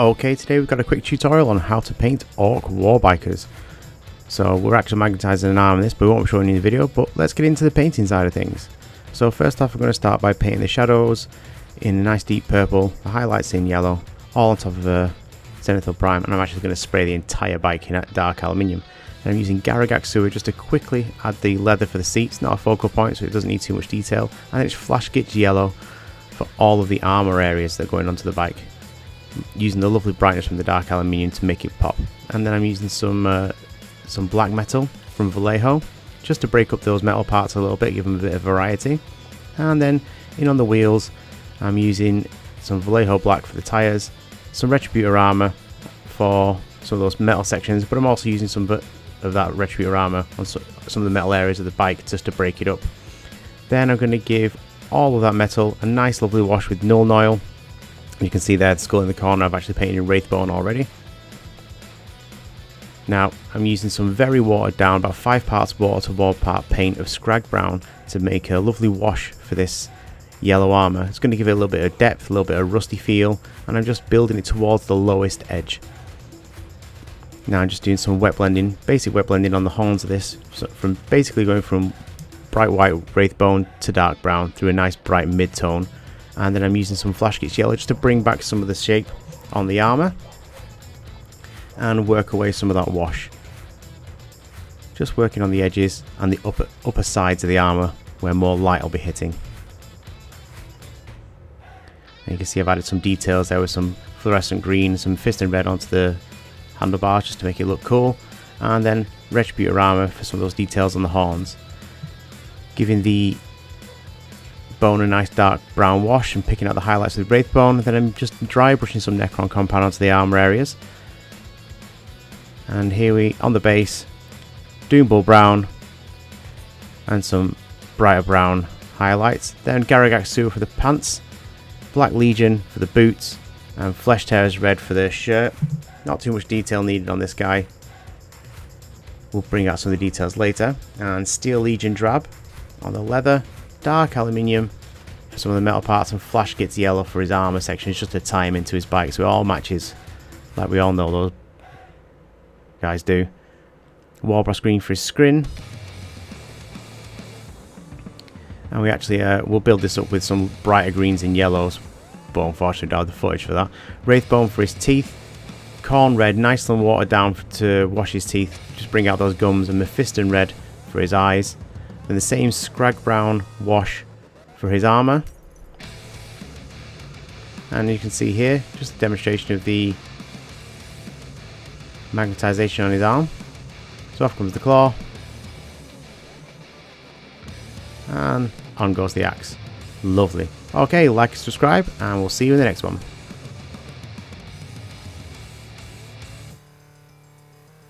Okay, today we've got a quick tutorial on how to paint Orc Warbikers. So we're actually magnetising an arm in this, but we won't be showing you the video, but let's get into the painting side of things. So first off, we're going to start by painting the shadows in a nice deep purple, the highlights in yellow, all on top of a zenithal prime, and I'm actually going to spray the entire bike in dark aluminium. And I'm using Garagak Sewer just to quickly add the leather for the seats, not a focal point so it doesn't need too much detail, and it's Flash Gitch yellow for all of the armour areas that are going onto the bike, using the lovely brightness from the dark aluminium to make it pop. And then I'm using some black metal from Vallejo just to break up those metal parts a little bit, give them a bit of variety. And then in on the wheels I'm using some Vallejo black for the tyres, some Retributor armour for some of those metal sections, but I'm also using some of that Retributor armour on some of the metal areas of the bike just to break it up. Then I'm going to give all of that metal a nice lovely wash with Null Oil. You can see there the skull in the corner, I've actually painted in Wraithbone already. Now I'm using some very watered down, about 5 parts water to 1 part paint of Scrag Brown to make a lovely wash for this yellow armour. It's going to give it a little bit of depth, a little bit of rusty feel, and I'm just building it towards the lowest edge. Now I'm just doing some wet blending, basic wet blending on the horns of this, so from basically going from bright white Wraithbone to dark brown through a nice bright mid-tone. And then I'm using some Flash Gitch yellow just to bring back some of the shape on the armour and work away some of that wash. Just working on the edges and the upper sides of the armour where more light will be hitting. And you can see I've added some details there with some fluorescent green, some piston red onto the handlebars just to make it look cool, and then Retributor armour for some of those details on the horns, giving the bone a nice dark brown wash and picking out the highlights of the Wraithbone. Then I'm just dry brushing some Necron compound onto the armour areas. And here we, on the base, Doombull brown and some brighter brown highlights. Then Garagak Sewer for the pants, Black Legion for the boots, and Flesh Tears red for the shirt. Not too much detail needed on this guy. We'll bring out some of the details later. And Steel Legion drab on the leather, dark aluminium for some of the metal parts, and Flash Gitch yellow for his armour sections just to tie him into his bike so it all matches like we all know those guys do. Warbrass green for his scrin, and we actually we'll build this up with some brighter greens and yellows, but unfortunately don't have the footage for that. Wraithbone for his teeth, corn red, nice and watered down to wash his teeth, just bring out those gums, and Mephiston red for his eyes. Then the same Scrag Brown wash for his armour. And you can see here just a demonstration of the magnetisation on his arm. So off comes the claw, and on goes the axe. Lovely. Okay, like and subscribe, and we'll see you in the next one.